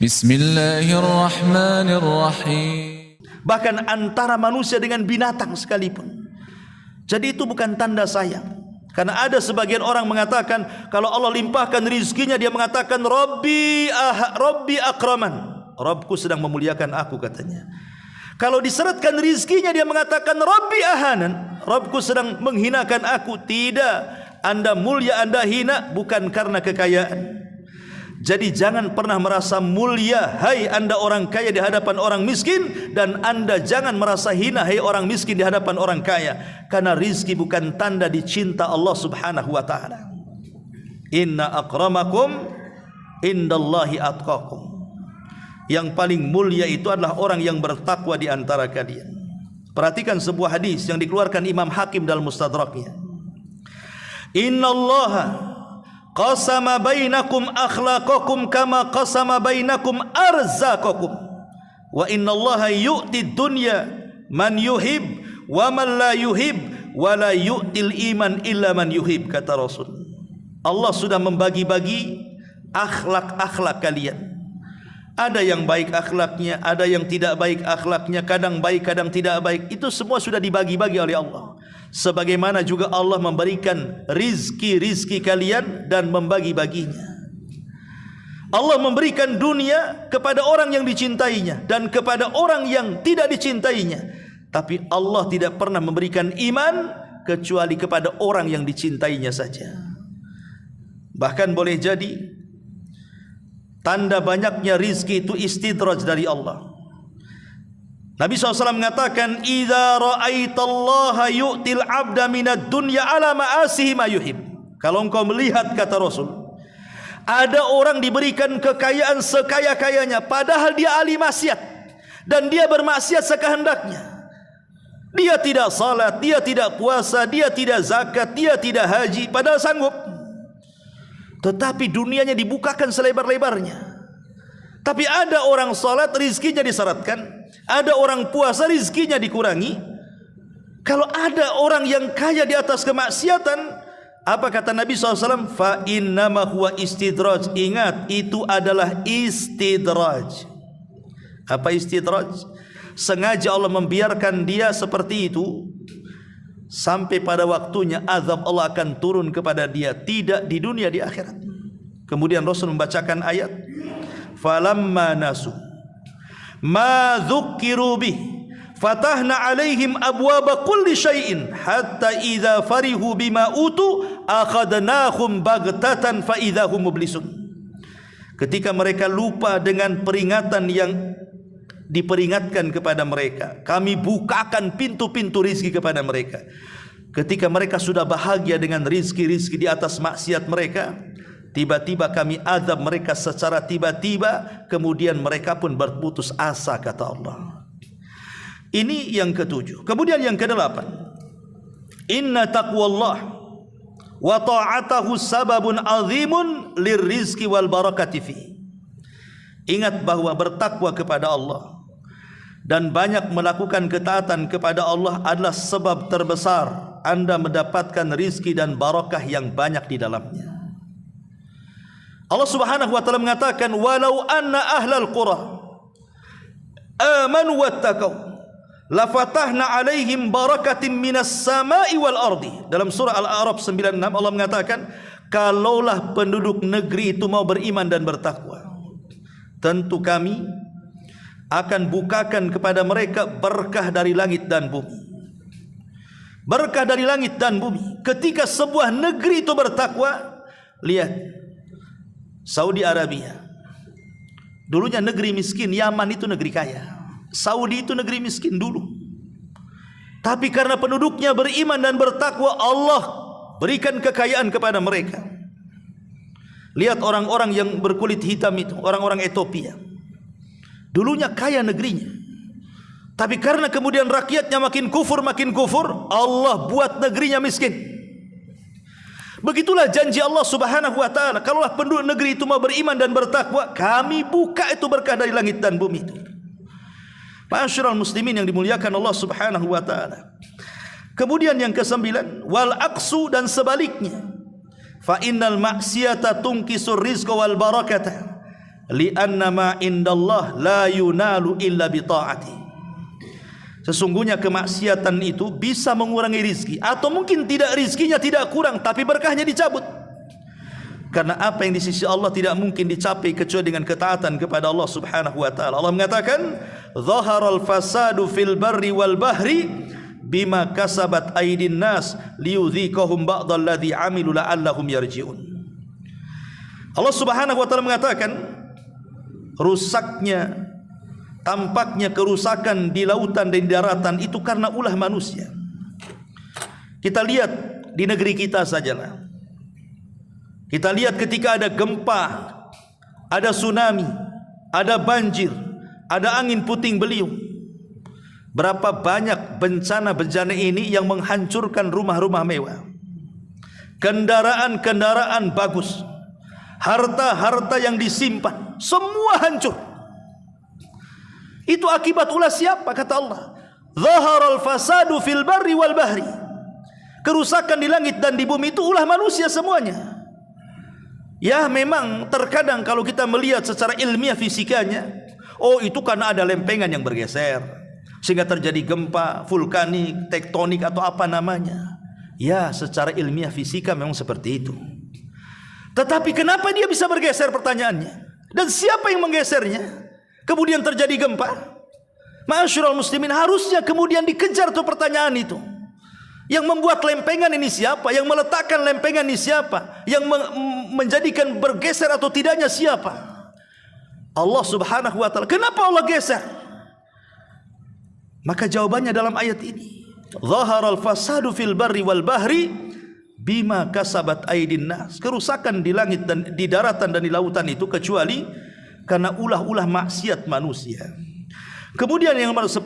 Bismillahirrahmanirrahim. Bahkan antara manusia dengan binatang sekalipun. Jadi itu bukan tanda sayang. Karena ada sebagian orang mengatakan kalau Allah limpahkan rizkinya, dia mengatakan Rabbi akraman, Rabbku sedang memuliakan aku, katanya. Kalau diseretkan rizkinya, dia mengatakan Rabbi ahanan, Rabbku sedang menghinakan aku. Tidak, Anda mulia, Anda hina bukan karena kekayaan. Jadi jangan pernah merasa mulia, hai Anda orang kaya, di hadapan orang miskin, dan Anda jangan merasa hina, hai orang miskin, di hadapan orang kaya. Karena rizki bukan tanda dicinta Allah subhanahu wa ta'ala. Inna akramakum indallahi atqakum. Yang paling mulia itu adalah orang yang bertakwa di antara kalian. Perhatikan sebuah hadis yang dikeluarkan Imam Hakim dalam Mustadraknya. Innallaha qasama bainakum akhlaqakum kama qasama bainakum arzaqakum wa innallaha yu'ti dunya man yuhib wa man la yuhib wa la yu'til iman illa man yuhib, kata Rasul. Allah sudah membagi-bagi akhlak-akhlak kalian. Ada yang baik akhlaknya, ada yang tidak baik akhlaknya, kadang baik kadang tidak baik. Itu semua sudah dibagi-bagi oleh Allah. Sebagaimana juga Allah memberikan rizki kalian dan membagi-baginya. Allah memberikan dunia kepada orang yang dicintainya dan kepada orang yang tidak dicintainya. Tapi Allah tidak pernah memberikan iman kecuali kepada orang yang dicintainya saja. Bahkan boleh jadi tanda banyaknya rizki itu istidraj dari Allah. Nabi SAW mengatakan, "Idza ra'aitallaha yu'til 'abda minad dunya 'ala ma'asihi ma yuhib." Kalau engkau melihat, kata Rasul, ada orang diberikan kekayaan sekaya-kayanya padahal dia ahli maksiat dan dia bermaksiat sekehendaknya. Dia tidak salat, dia tidak puasa, dia tidak zakat, dia tidak haji, padahal sanggup. Tetapi dunianya dibukakan selebar-lebarnya. Tapi ada orang salat, rizkinya disyaratkan. Ada orang puasa, rizkinya dikurangi. Kalau ada orang yang kaya di atas kemaksiatan, apa kata Nabi SAW? Fa innama huwa istidraj. Ingat, itu adalah istidraj. Apa istidraj? Sengaja Allah membiarkan dia seperti itu sampai pada waktunya azab Allah akan turun kepada dia, tidak di dunia, di akhirat. Kemudian Rasul membacakan ayat, falamma nasu ma dzukkiru bih fatahna alaihim abwaba kulli syai'in hatta idza farihu bima utu akhadnahum baghtatan fa idza hum mublisun. Ketika mereka lupa dengan peringatan yang diperingatkan kepada mereka, kami bukakan pintu-pintu rizki kepada mereka. Ketika mereka sudah bahagia dengan rizki-rizki di atas maksiat mereka, tiba-tiba kami azab mereka secara tiba-tiba, kemudian mereka pun berputus asa, kata Allah. Ini yang ketujuh. Kemudian yang kedelapan, inna taqwallah wa ta'atahu sababun azimun lirrizqi wal barakati fi. Ingat bahwa bertakwa kepada Allah dan banyak melakukan ketaatan kepada Allah adalah sebab terbesar Anda mendapatkan rizki dan barakah yang banyak di dalamnya. Allah Subhanahu wa taala mengatakan, walau anna ahlal qura amanu wattaqau lafatahna alaihim barakatin minas samai wal ardi. Dalam surah Al-A'raf 96 Allah mengatakan, kalaulah penduduk negeri itu mau beriman dan bertakwa, tentu kami akan bukakan kepada mereka berkah dari langit dan bumi. Berkah dari langit dan bumi. Ketika sebuah negeri itu bertakwa, lihat Saudi Arabia, dulunya negeri miskin. Yaman itu negeri kaya. Saudi itu negeri miskin dulu. Tapi karena penduduknya beriman dan bertakwa, Allah berikan kekayaan kepada mereka. Lihat orang-orang yang berkulit hitam itu, orang-orang Ethiopia. Dulunya kaya negerinya, tapi karena kemudian rakyatnya makin kufur, Allah buat negerinya miskin. Begitulah janji Allah Subhanahu wa taala, kalaulah penduduk negeri itu mau beriman dan bertakwa, kami buka itu berkah dari langit dan bumi itu. Ma'asyiral muslimin yang dimuliakan Allah Subhanahu wa taala. Kemudian yang kesembilan, wal aqsu, dan sebaliknya. Fa innal maksiyata tunkisur rizqa wal barakata. li'anna ma indallah la yunalu illa bi ta'ati. Sesungguhnya kemaksiatan itu bisa mengurangi rizki, atau mungkin tidak, rizkinya tidak kurang tapi berkahnya dicabut. Karena apa yang di sisi Allah tidak mungkin dicapai kecuali dengan ketaatan kepada Allah Subhanahu wa taala. Allah mengatakan, "Dhaharal fasadu fil barri wal bahri bima kasabat aydin nas liyudhiqahum ba'dal ladzi 'amilu la'allahum yarji'un." Allah Subhanahu wa taala mengatakan, rusaknya, tampaknya kerusakan di lautan dan di daratan itu karena ulah manusia. Kita lihat di negeri kita sajalah. Kita lihat ketika ada gempa, ada tsunami, ada banjir, ada angin puting beliung. Berapa banyak bencana-bencana ini yang menghancurkan rumah-rumah mewah, kendaraan-kendaraan bagus, harta-harta yang disimpan, semua hancur. Itu akibat ulah siapa? Kata Allah, "Dhaharal fasadu fil barri wal bahri." Kerusakan di langit dan di bumi itu ulah manusia semuanya. Ya, memang terkadang kalau kita melihat secara ilmiah fisikanya, oh itu karena ada lempengan yang bergeser sehingga terjadi gempa vulkanik, tektonik atau apa namanya. Ya, secara ilmiah fisika memang seperti itu. Tetapi kenapa dia bisa bergeser, pertanyaannya? Dan siapa yang menggesernya? Kemudian terjadi gempa. Ma'asyiral muslimin, harusnya kemudian dikejar tuh pertanyaan itu. Yang membuat lempengan ini siapa? Yang meletakkan lempengan ini siapa? Yang menjadikan bergeser atau tidaknya siapa? Allah Subhanahu wa taala. Kenapa Allah geser? Maka jawabannya dalam ayat ini. Dhaharal fasadu fil barri wal bahri bima kasabat aydin nas. Kerusakan di langit dan di daratan dan di lautan itu kecuali karena ulah-ulah maksiat manusia. Kemudian yang nomor 10,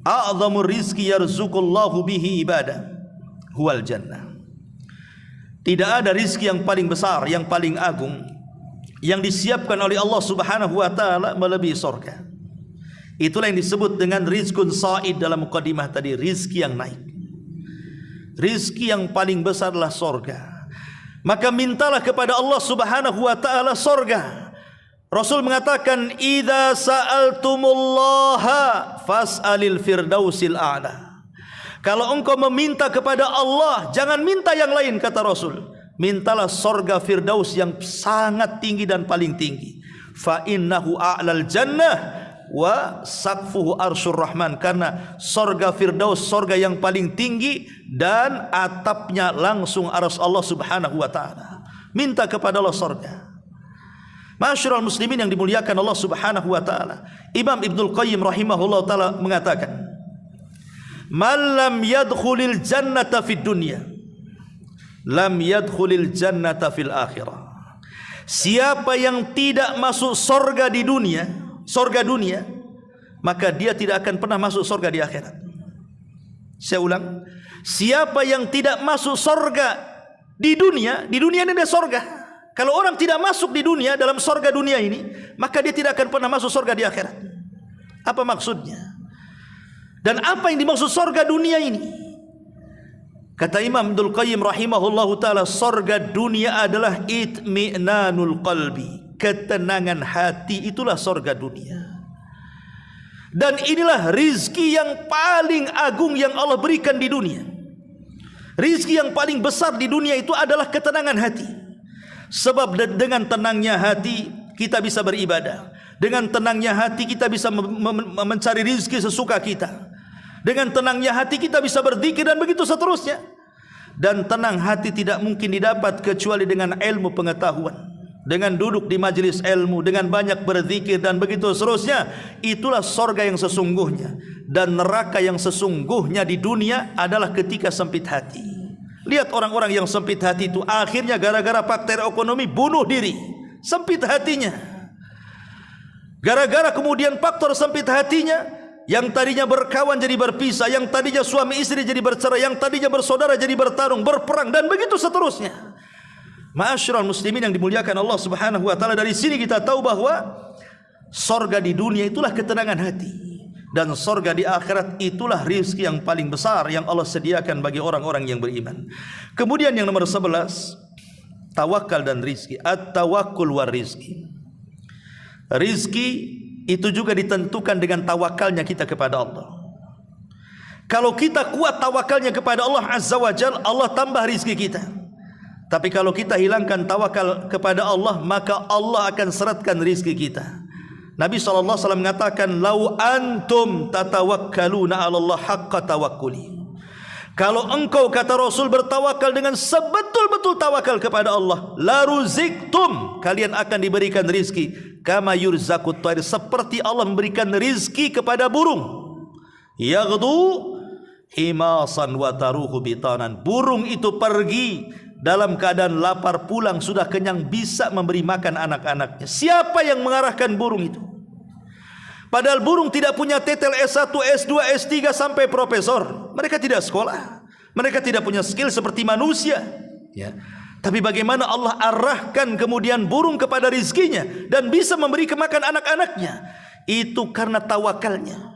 a'zamur rizqi yarzuqullahu bihi ibadah huwal jannah. Tidak ada rizki yang paling besar, yang paling agung yang disiapkan oleh Allah Subhanahu wa taala melebihi surga. Itulah yang disebut dengan rizqun sa'id dalam mukadimah tadi, rizki yang naik. Rizki yang paling besar adalah surga. Maka mintalah kepada Allah Subhanahu wa taala surga. Rasul mengatakan, "Idza sa'altumullaha fas'alil firdausil a'la." Kalau engkau meminta kepada Allah, jangan minta yang lain, kata Rasul. Mintalah surga firdaus yang sangat tinggi dan paling tinggi. Fa innahu a'lal jannah wa saqfuhu arsyur rahman. Karena surga firdaus, surga yang paling tinggi, dan atapnya langsung arsy Allah Subhanahu wa taala. Minta kepada Allah surga. Ma'asyiral muslimin yang dimuliakan Allah Subhanahu wa taala. Imam Ibnul Qayyim rahimahullah taala mengatakan, "Man lam yadkhulil jannata fid dunya, lam yadkhulil jannata fil akhirah." Siapa yang tidak masuk surga di dunia, surga dunia, maka dia tidak akan pernah masuk surga di akhirat. Saya ulang, siapa yang tidak masuk surga di dunia ini ada surga. Kalau orang tidak masuk di dunia, dalam surga dunia ini, maka dia tidak akan pernah masuk surga di akhirat. Apa maksudnya? Dan apa yang dimaksud surga dunia ini? Kata Imam Ibnul Qayyim rahimahullahu taala, surga dunia adalah itmi'nanul qalbi, ketenangan hati, itulah surga dunia. Dan inilah rizki yang paling agung yang Allah berikan di dunia. Rizki yang paling besar di dunia itu adalah ketenangan hati. Sebab dengan tenangnya hati kita bisa beribadah. Dengan tenangnya hati kita bisa mencari rizki sesuka kita. Dengan tenangnya hati kita bisa berzikir dan begitu seterusnya. Dan tenang hati tidak mungkin didapat kecuali dengan ilmu pengetahuan. Dengan duduk di majelis ilmu, dengan banyak berzikir dan begitu seterusnya. Itulah surga yang sesungguhnya. Dan neraka yang sesungguhnya di dunia adalah ketika sempit hati. Lihat orang-orang yang sempit hati itu akhirnya gara-gara faktor ekonomi bunuh diri. Sempit hatinya. Gara-gara kemudian faktor sempit hatinya, yang tadinya berkawan jadi berpisah, yang tadinya suami istri jadi bercerai, yang tadinya bersaudara jadi bertarung, berperang dan begitu seterusnya. Ma'asyiral muslimin yang dimuliakan Allah Subhanahu wa taala, dari sini kita tahu bahwa surga di dunia itulah ketenangan hati. Dan surga di akhirat itulah rizki yang paling besar yang Allah sediakan bagi orang-orang yang beriman. Kemudian yang nomor 11, tawakal dan rizki. At-tawakkul war rizki. Rizki itu juga ditentukan dengan tawakalnya kita kepada Allah. Kalau kita kuat tawakalnya kepada Allah Azza wa Jalla, Allah tambah rizki kita. Tapi kalau kita hilangkan tawakal kepada Allah, maka Allah akan seretkan rizki kita. Nabi SAW mengatakan, "Lau antum tatawakkaluna 'ala Allah haqqa tawakkuli." Kalau engkau, kata Rasul, bertawakal dengan sebetul-betul tawakal kepada Allah, la ruziktum, kalian akan diberikan rizki, kama yurzaqut thair, seperti Allah memberikan rizki kepada burung. Yaghdu himasan wa taruhu bitanan. Burung itu pergi dalam keadaan lapar, pulang sudah kenyang, bisa memberi makan anak-anaknya. Siapa yang mengarahkan burung itu? Padahal burung tidak punya titel S1, S2, S3 sampai profesor. Mereka tidak sekolah. Mereka tidak punya skill seperti manusia. Ya. Tapi bagaimana Allah arahkan kemudian burung kepada rizkinya dan bisa memberi kemakan anak-anaknya? Itu karena tawakalnya.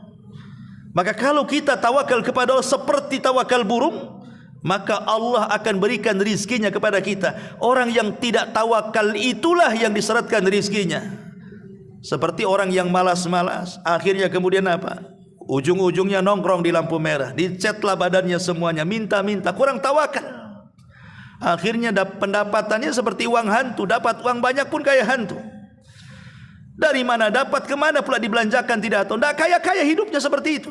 Maka kalau kita tawakal kepada Allah seperti tawakal burung, maka Allah akan berikan rizkinya kepada kita. Orang yang tidak tawakal itulah yang diseretkan rizkinya. Seperti orang yang malas-malas, akhirnya kemudian apa? Ujung-ujungnya nongkrong di lampu merah, dicetlah badannya semuanya, minta-minta, kurang tawakal. Akhirnya pendapatannya seperti uang hantu, dapat uang banyak pun kayak hantu. Dari mana dapat, kemana pula dibelanjakan, tidak tahu. Tidak kaya-kaya hidupnya seperti itu.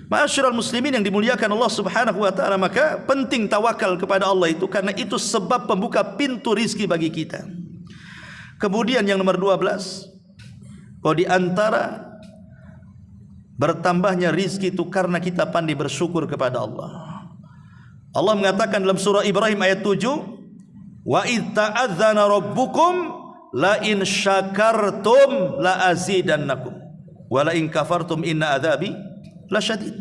Ma'asyiral muslimin yang dimuliakan Allah Subhanahu wa taala, maka penting tawakal kepada Allah itu, karena itu sebab pembuka pintu rizki bagi kita. Kemudian yang nomor 12, bahwa di antara bertambahnya rizki itu karena kita pandai bersyukur kepada Allah. Allah mengatakan dalam surah Ibrahim ayat 7, wa idz ta'adzana rabbukum la in syakartum la azidannakum wa la in kafartum inna adzabi lasyadid.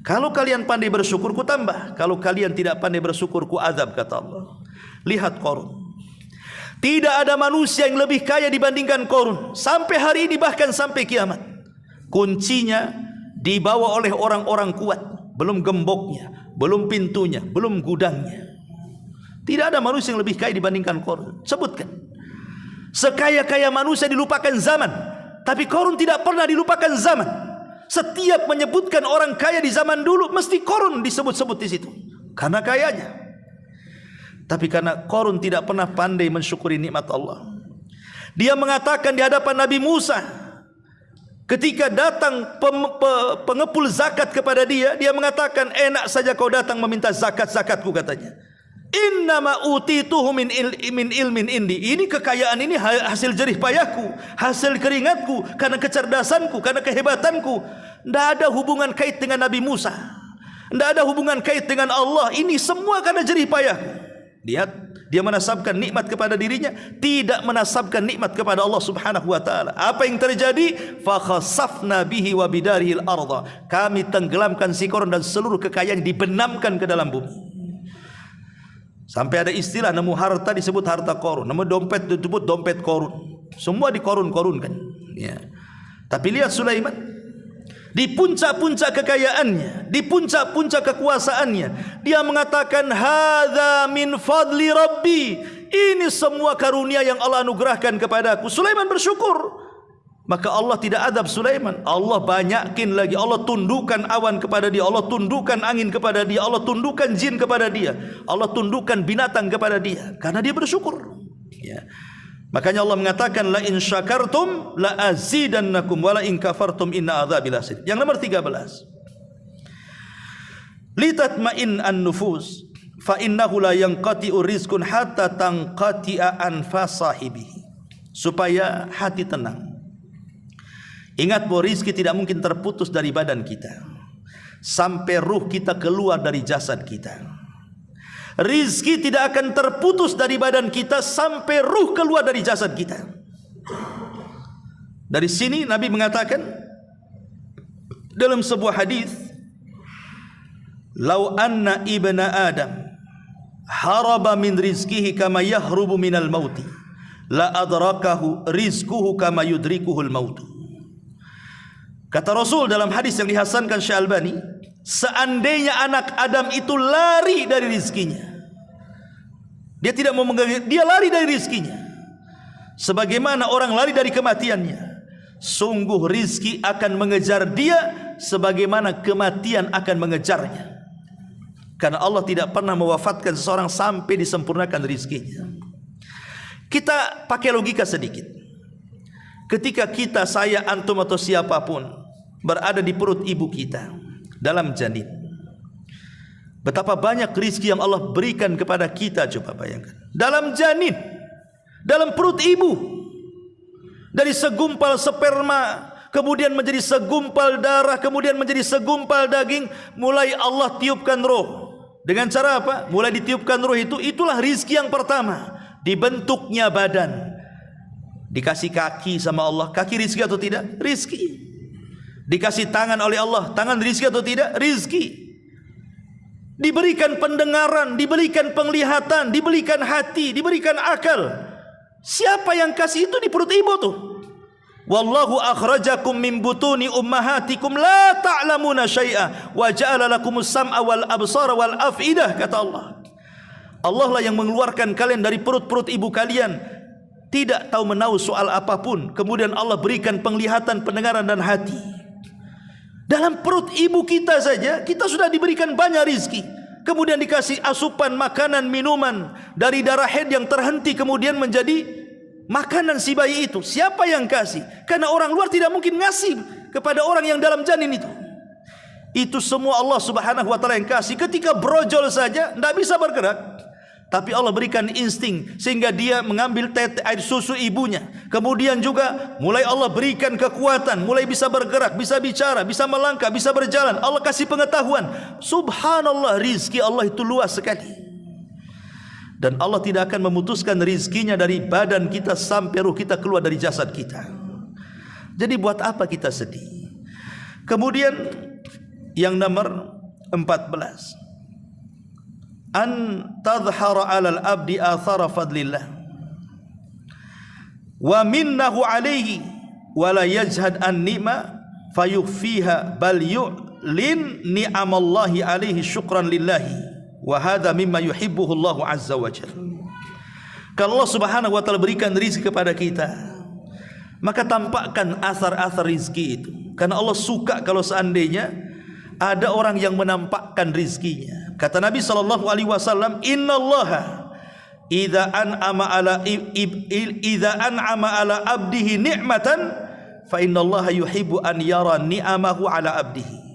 Kalau kalian pandai bersyukur, ku tambah. Kalau kalian tidak pandai bersyukur, ku azab, kata Allah. Lihat Qarun. Tidak ada manusia yang lebih kaya dibandingkan Qarun. Sampai hari ini, bahkan sampai kiamat. Kuncinya dibawa oleh orang-orang kuat. Belum gemboknya, belum pintunya, belum gudangnya. Tidak ada manusia yang lebih kaya dibandingkan Qarun. Sebutkan. Sekaya-kaya manusia dilupakan zaman, tapi Qarun tidak pernah dilupakan zaman. Setiap menyebutkan orang kaya di zaman dulu, mesti Qarun disebut-sebut di situ. Karena kayanya. Tapi karena Qarun tidak pernah pandai mensyukuri nikmat Allah. Dia mengatakan di hadapan Nabi Musa, ketika datang pengepul zakat kepada dia, dia mengatakan, enak saja kau datang meminta zakat-zakatku, katanya. Innama utituhu min ilmin indi. Ini kekayaan ini hasil jerih payahku, hasil keringatku, karena kecerdasanku, karena kehebatanku. Tidak ada hubungan kait dengan Nabi Musa, tidak ada hubungan kait dengan Allah. Ini semua karena jerih payahku. Lihat, dia menasabkan nikmat kepada dirinya, tidak menasabkan nikmat kepada Allah Subhanahu wa taala. Apa yang terjadi? Fa khasafna bihi wa bidarihil arda. Kami tenggelamkan si Qarun dan seluruh kekayaan dibenamkan ke dalam bumi. Sampai ada istilah, nemu harta disebut harta Qarun, nemu dompet disebut dompet Qarun. Semua dikorun-korunkan. Ya. Tapi lihat Sulaiman, di puncak-puncak kekayaannya, di puncak-puncak kekuasaannya, dia mengatakan, hadza min fadli rabbi. Ini semua karunia yang Allah anugerahkan kepadaku. Sulaiman bersyukur. Maka Allah tidak adab Sulaiman. Allah banyakin lagi. Allah tundukkan awan kepada dia, Allah tundukkan angin kepada dia, Allah tundukkan jin kepada dia, Allah tundukkan binatang kepada dia, karena dia bersyukur. Ya. Makanya Allah mengatakan, la in syakartum la azidannakum wa la in kafartum inna adzabi lasyadid. Yang nomor 13, litatma'in an-nufus fa innahu la yanqati'u rizqun hatta tanqati'a anfas sahibihi. Supaya hati tenang. Ingat bahwa rizki tidak mungkin terputus dari badan kita sampai ruh kita keluar dari jasad kita. Rizki tidak akan terputus dari badan kita sampai ruh keluar dari jasad kita. Dari sini Nabi mengatakan dalam sebuah hadis, "Lau anna ibna Adam haraba min rizkihi kama yahrubu minal mauti, la adrakahu rizquhu kama yudrikuhul mautu." Kata Rasul dalam hadis yang dihasankan Syekh Albani, seandainya anak Adam itu lari dari rizkinya, dia tidak mau mengganggu, dia lari dari rizkinya, sebagaimana orang lari dari kematiannya, sungguh rizki akan mengejar dia sebagaimana kematian akan mengejarnya. Karena Allah tidak pernah mewafatkan seseorang sampai disempurnakan rizkinya. Kita pakai logika sedikit. Ketika kita, saya, antum atau siapapun berada di perut ibu kita dalam janin, betapa banyak rizki yang Allah berikan kepada kita. Coba bayangkan, dalam janin, dalam perut ibu, dari segumpal sperma kemudian menjadi segumpal darah, kemudian menjadi segumpal daging, mulai Allah tiupkan roh. Dengan cara apa? Mulai ditiupkan roh itu, itulah rizki yang pertama. Dibentuknya badan, dikasih kaki sama Allah. Kaki rizki atau tidak? Rizki. Dikasih tangan oleh Allah. Tangan rizki atau tidak? Rizki. Diberikan pendengaran, diberikan penglihatan, diberikan hati, diberikan akal. Siapa yang kasih itu di perut ibu tuh? Wallahu akhrajakum min butuni ummahatikum la ta'lamuna syai'a wa ja'ala lakumus sam'a wal absara wal af'idah, kata Allah. Allah lah yang mengeluarkan kalian dari perut-perut ibu kalian, tidak tahu menahu soal apapun, kemudian Allah berikan penglihatan, pendengaran dan hati. Dalam perut ibu kita saja kita sudah diberikan banyak rizki, kemudian dikasih asupan makanan, minuman dari darah haid yang terhenti kemudian menjadi makanan si bayi itu. Siapa yang kasih? Karena orang luar tidak mungkin ngasih kepada orang yang dalam janin itu. Itu semua Allah subhanahu wa ta'ala yang kasih. Ketika brojol saja tidak bisa bergerak, tapi Allah berikan insting sehingga dia mengambil air susu ibunya. Kemudian juga mulai Allah berikan kekuatan, mulai bisa bergerak, bisa bicara, bisa melangkah, bisa berjalan. Allah kasih pengetahuan. Subhanallah, rizki Allah itu luas sekali. Dan Allah tidak akan memutuskan rizkinya dari badan kita sampai ruh kita keluar dari jasad kita. Jadi buat apa kita sedih? Kemudian yang nomor 14, an tadhhara 'alal abdi athara fadlillah wa minnahu 'alaihi wa la yajhad an ni'ma fayukhfiha bal yu'lin ni'amallahi 'alaihi syukran lillahi wa hadha mimma yuhibbuhu Allah azza wa jalla. Kalau Allah subhanahu wa ta'ala berikan rizki kepada kita, maka tampakkan asar-asar rizki itu, karena Allah suka kalau seandainya ada orang yang menampakkan rizkinya. Kata Nabi SAW, innallaha idza an'ama ala abdihi ni'matan fa innallaha yuhibbu an yara ni'amahu ala abdihi.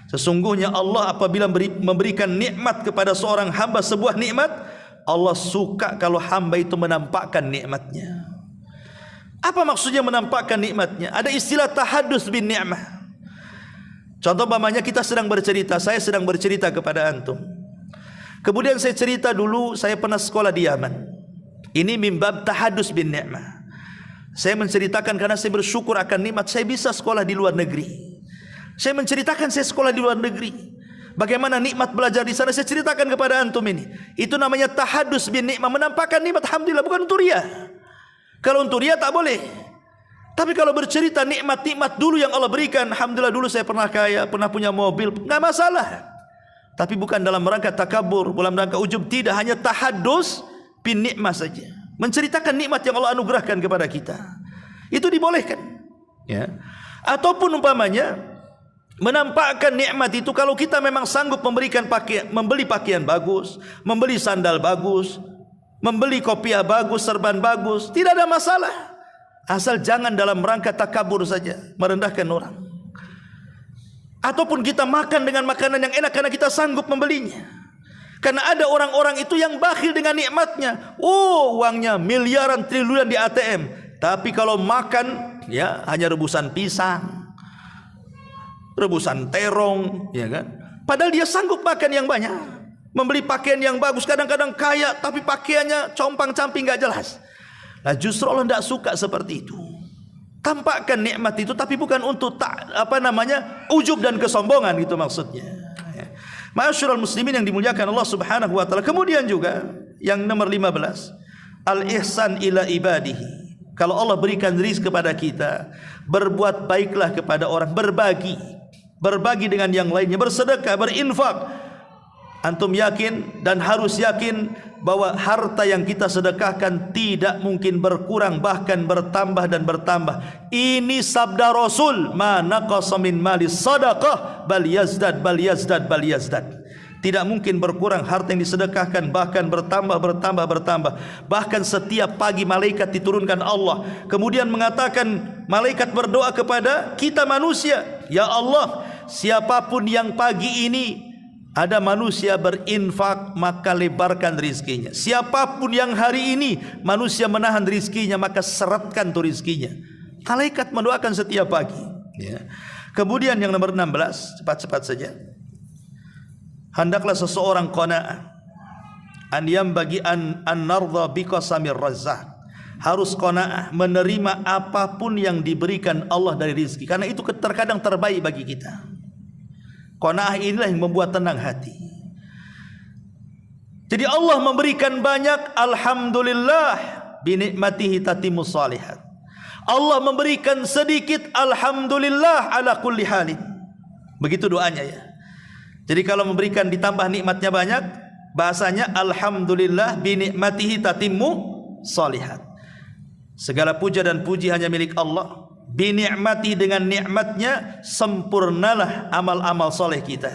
Sesungguhnya Allah apabila memberikan nikmat kepada seorang hamba, sebuah nikmat, Allah suka kalau hamba itu menampakkan nikmatnya. Apa maksudnya menampakkan nikmatnya? Ada istilah tahadus bin ni'mah. Contoh umpamanya kita sedang bercerita, saya sedang bercerita kepada antum. Kemudian saya cerita dulu saya pernah sekolah di Yaman. Ini mimbab tahadus bin ni'mah. Saya menceritakan karena saya bersyukur akan nikmat saya bisa sekolah di luar negeri. Saya menceritakan saya sekolah di luar negeri. Bagaimana nikmat belajar di sana saya ceritakan kepada antum ini. Itu namanya tahadus bin ni'mah, menampakkan nikmat. Alhamdulillah, bukan untuk riya. Kalau untuk riya tak boleh. Tapi kalau bercerita nikmat-nikmat dulu yang Allah berikan, alhamdulillah dulu saya pernah kaya, pernah punya mobil, enggak masalah. Tapi bukan dalam rangka takabur, dalam rangka ujub, tidak, hanya tahadus bin nikmah saja. Menceritakan nikmat yang Allah anugerahkan kepada kita. Itu dibolehkan. Ya. Ataupun umpamanya menampakkan nikmat itu kalau kita memang sanggup memberikan pakaian, membeli pakaian bagus, membeli sandal bagus, membeli kopiah bagus, serban bagus, tidak ada masalah. Asal jangan dalam rangka takabur saja, merendahkan orang. Ataupun kita makan dengan makanan yang enak karena kita sanggup membelinya. Karena ada orang-orang itu yang bakhil dengan nikmatnya. Oh, uangnya miliaran, triliunan di ATM, tapi kalau makan ya hanya rebusan pisang, rebusan terong, ya kan? Padahal dia sanggup makan yang banyak, membeli pakaian yang bagus, kadang-kadang kaya tapi pakaiannya compang-camping enggak jelas. Nah, justru Allah tidak suka seperti itu. Tampakkan nikmat itu, tapi bukan untuk ujub dan kesombongan, gitu maksudnya. Ma'asyiral muslimin yang dimuliakan Allah Subhanahu wa taala. Kemudian juga yang nomor 15, al-ihsan ila ibadihi. Kalau Allah berikan rizki kepada kita, berbuat baiklah kepada orang, berbagi dengan yang lainnya, bersedekah, berinfak. Antum yakin dan harus yakin bahwa harta yang kita sedekahkan tidak mungkin berkurang, bahkan bertambah dan bertambah. Ini sabda Rasul, ma naqasa min mali sadaqah bal yazdad bal yazdad bal yazdad. Tidak mungkin berkurang harta yang disedekahkan, bahkan bertambah. Bahkan setiap pagi malaikat diturunkan Allah, kemudian mengatakan, malaikat berdoa kepada kita manusia, ya Allah, siapapun yang pagi ini ada manusia berinfak, maka lebarkan rizkinya. Siapapun yang hari ini manusia menahan rizkinya, maka seratkan tuh rizkinya. Malaikat mendoakan setiap pagi, ya. Kemudian yang nomor 16, cepat-cepat saja. Hendaklah seseorang qanaah, an yambagi an nardha biqasamir razzaq. Harus qanaah, menerima apapun yang diberikan Allah dari rizki, karena itu terkadang terbaik bagi kita. Qanaah inilah yang membuat tenang hati. Jadi Allah memberikan banyak, alhamdulillah, binikmatihi tatimmus shalihat. Allah memberikan sedikit, alhamdulillah ala kulli halin. Begitu doanya, ya. Jadi kalau memberikan ditambah nikmatnya banyak, bahasanya alhamdulillah binikmatihi tatimmu shalihat. Segala puja dan puji hanya milik Allah. Binikmati, dengan nikmatnya sempurnalah amal-amal soleh kita.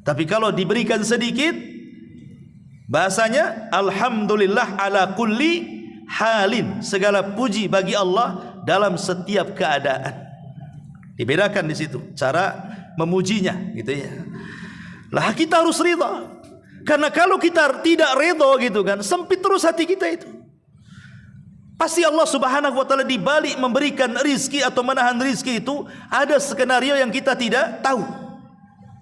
Tapi kalau diberikan sedikit, bahasanya alhamdulillah ala kulli halin. Segala puji bagi Allah dalam setiap keadaan. Dibedakan di situ cara memujinya, gitu ya. Lah kita harus ridha. Karena kalau kita tidak ridha, gitu kan, sempit terus hati kita itu. Pasti Allah Subhanahu wa taala dibalik memberikan rizki atau menahan rizki itu ada skenario yang kita tidak tahu.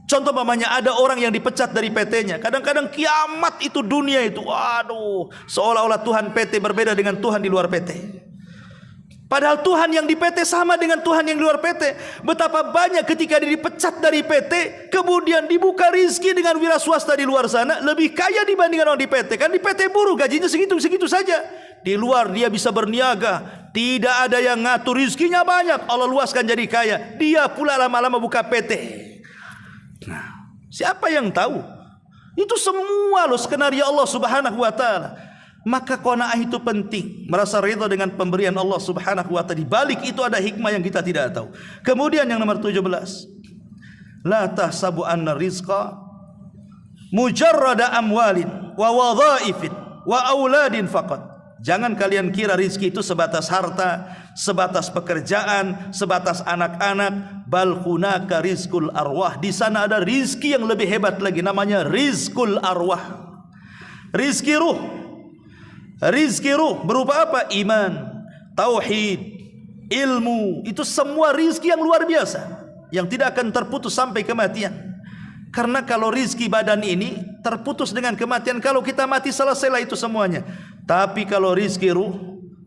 Contoh mamanya, ada orang yang dipecat dari PT-nya. Kadang-kadang kiamat itu dunia itu, waduh, seolah-olah Tuhan PT berbeda dengan Tuhan di luar PT. Padahal Tuhan yang di PT sama dengan Tuhan yang di luar PT. Betapa banyak ketika dia dipecat dari PT, kemudian dibuka rizki dengan wira swasta di luar sana, lebih kaya dibandingkan orang di PT. Kan di PT buruh gajinya segitu-segitu saja. Di luar dia bisa berniaga, tidak ada yang ngatur, rizkinya banyak, Allah luaskan jadi kaya. Dia pula lama-lama buka PT. Nah, siapa yang tahu? Itu semua loh skenario Allah Subhanahu wa taala. Maka qanaah itu penting, merasa ridha dengan pemberian Allah Subhanahu wa taala. Di balik itu ada hikmah yang kita tidak tahu. Kemudian yang nomor 17, la tahsabu anna rizqa mujarrada amwalin wa wadhaifin wa auladin faqat. Jangan kalian kira rizki itu sebatas harta, sebatas pekerjaan, sebatas anak-anak. Bal hunaka rizqul arwah. Di sana ada rizki yang lebih hebat lagi, namanya rizqul arwah. Rizki ruh. Rizki ruh berupa apa? Iman, tauhid, ilmu. Itu semua rizki yang luar biasa, yang tidak akan terputus sampai kematian. Karena kalau rizki badan ini terputus dengan kematian, kalau kita mati selesailah itu semuanya. Tapi kalau rizki ruh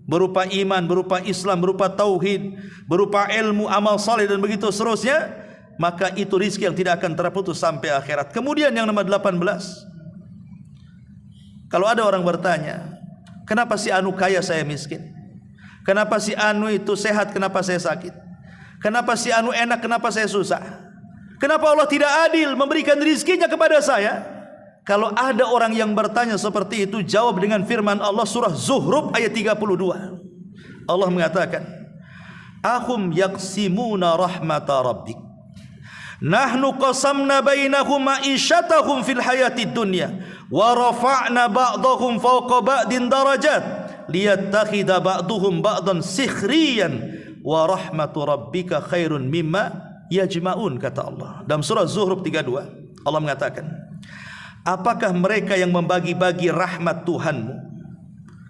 berupa iman, berupa Islam, berupa tauhid, berupa ilmu, amal saleh dan begitu seterusnya, maka itu rizki yang tidak akan terputus sampai akhirat. Kemudian yang nomor 18, kalau ada orang bertanya, kenapa si anu kaya saya miskin? Kenapa si anu itu sehat, kenapa saya sakit? Kenapa si anu enak, kenapa saya susah? Kenapa Allah tidak adil memberikan rizkinya kepada saya? Kalau ada orang yang bertanya seperti itu, jawab dengan firman Allah surah Zuhruf ayat 32. Allah mengatakan, ahum yaqsimuna rahmata rabbik, nahnu qasamna bainahum ma'isyatahum fil hayatid dunya wa rafa'na ba'dahum fawqa ba'din darajat liyattakhidha ba'duhum ba'dan sikhriyan wa rahmatu rabbika khairun mimma yajma'un, kata Allah dalam surah Zuhruf 32. Allah mengatakan, apakah mereka yang membagi-bagi rahmat Tuhanmu?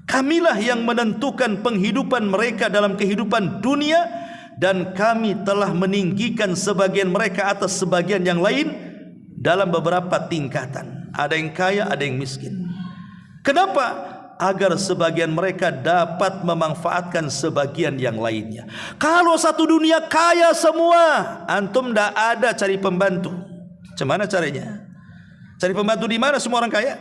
Kamilah yang menentukan penghidupan mereka dalam kehidupan dunia, dan kami telah meninggikan sebagian mereka atas sebagian yang lain dalam beberapa tingkatan. Ada yang kaya, ada yang miskin. Kenapa? Agar sebagian mereka dapat memanfaatkan sebagian yang lainnya. Kalau satu dunia kaya semua, antum tidak ada cari pembantu. Gimana caranya? Cari pembantu di mana? Semua orang kaya,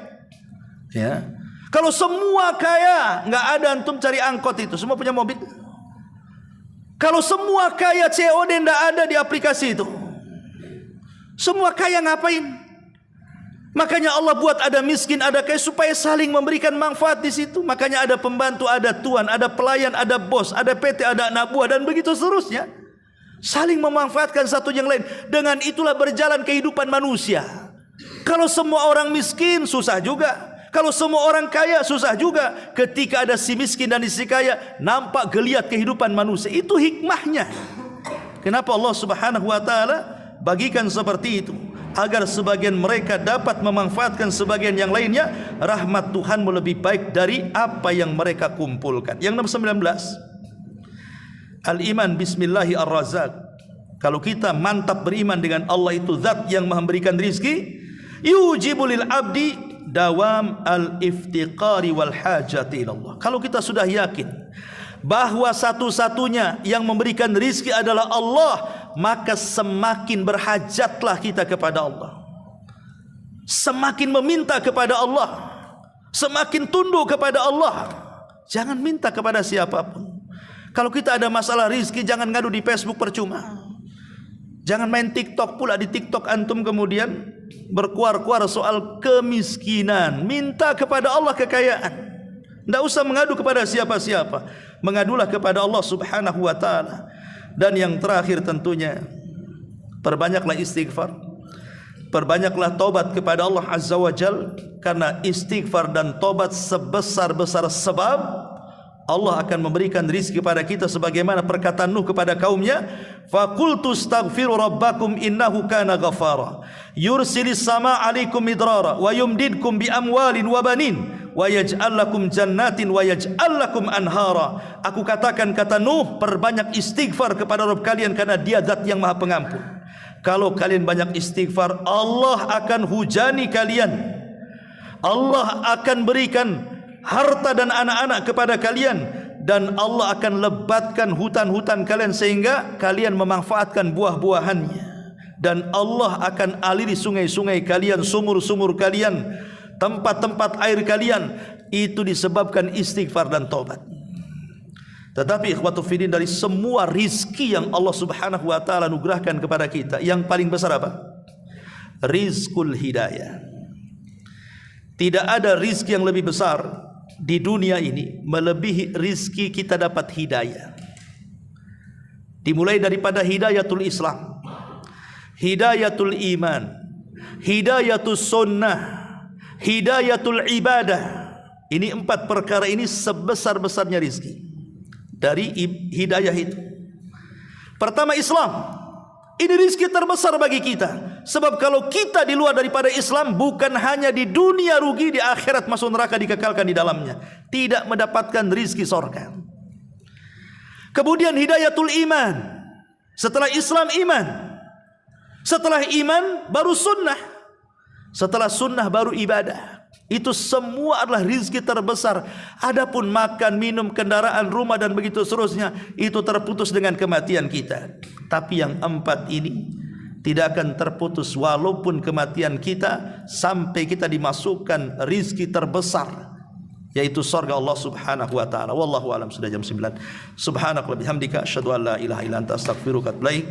ya. Kalau semua kaya, nggak ada antum cari angkot itu, semua punya mobil. Kalau semua kaya, COD nggak ada di aplikasi itu. Semua kaya ngapain? Makanya Allah buat ada miskin, ada kaya supaya saling memberikan manfaat di situ. Makanya ada pembantu, ada tuan, ada pelayan, ada bos, ada PT, ada anak buah dan begitu seterusnya. Saling memanfaatkan satu yang lain. Dengan itulah berjalan kehidupan manusia. Kalau semua orang miskin susah juga. Kalau semua orang kaya susah juga. Ketika ada si miskin dan si kaya, nampak geliat kehidupan manusia. Itu hikmahnya. Kenapa Allah Subhanahu wa taala bagikan seperti itu? Agar sebagian mereka dapat memanfaatkan sebagian yang lainnya. Rahmat Tuhanmu lebih baik dari apa yang mereka kumpulkan. Yang nomor 19, al-iman bismillahi ar-razak. Kalau kita mantap beriman dengan Allah itu zat yang memberikan rizki, yujibu lil abdi dawam al-iftiqari wal hajati ilallah. Kalau kita sudah yakin bahwa satu-satunya yang memberikan rizki adalah Allah, maka semakin berhajatlah kita kepada Allah, semakin meminta kepada Allah, semakin tunduk kepada Allah. Jangan minta kepada siapapun. Kalau kita ada masalah rizki, jangan ngadu di Facebook percuma. Jangan main TikTok pula. Di TikTok antum kemudian berkuar-kuar soal kemiskinan. Minta kepada Allah kekayaan. Tidak usah mengadu kepada siapa-siapa. Mengadulah kepada Allah Subhanahu wa ta'ala. Dan yang terakhir tentunya, perbanyaklah istighfar, perbanyaklah taubat kepada Allah Azza wa Jal. Karena istighfar dan taubat sebesar-besar sebab Allah akan memberikan rizki kepada kita, sebagaimana perkataan Nuh kepada kaumnya, faqultu astaghfiru rabbakum innahu kana ghafara yursilis sama alaikum midrara wa yumdidkum bi amwalin wa banin wa yaj'al lakum jannatin wa yaj'al lakum anhara. Aku katakan, kata Nuh, perbanyak istighfar kepada Rabb kalian karena Dia zat yang Maha Pengampun. Kalau kalian banyak istighfar, Allah akan hujani kalian. Allah akan berikan harta dan anak-anak kepada kalian, dan Allah akan lebatkan hutan-hutan kalian sehingga kalian memanfaatkan buah-buahannya, dan Allah akan aliri sungai-sungai kalian, sumur-sumur kalian, tempat-tempat air kalian. Itu disebabkan istighfar dan taubat. Tetapi ikhwatu fiddin, dari semua rizki yang Allah Subhanahu wa ta'ala anugerahkan kepada kita, yang paling besar apa? Rizkul hidayah. Tidak ada rizki yang lebih besar di dunia ini melebihi rizki kita dapat hidayah. Dimulai daripada hidayatul Islam, hidayatul iman, hidayatul sunnah, hidayatul ibadah. Ini 4 perkara ini sebesar-besarnya rizki. Dari hidayah itu, pertama Islam. Ini rizki terbesar bagi kita. Sebab kalau kita di luar daripada Islam, bukan hanya di dunia rugi, di akhirat masuk neraka dikekalkan di dalamnya, tidak mendapatkan rizki surga. Kemudian hidayatul iman. Setelah Islam, iman. Setelah iman baru sunnah. Setelah sunnah baru ibadah. Itu semua adalah rizki terbesar. Adapun makan, minum, kendaraan, rumah dan begitu seterusnya, itu terputus dengan kematian kita. Tapi yang 4 ini tidak akan terputus walaupun kematian kita, sampai kita dimasukkan rizki terbesar, yaitu surga Allah Subhanahu wa ta'ala. Wallahu alam. Sudah jam 9. Subhanakallahumma bihamdika asyhadu an la ilaha illa anta astaghfiruka wa atubu ilaik.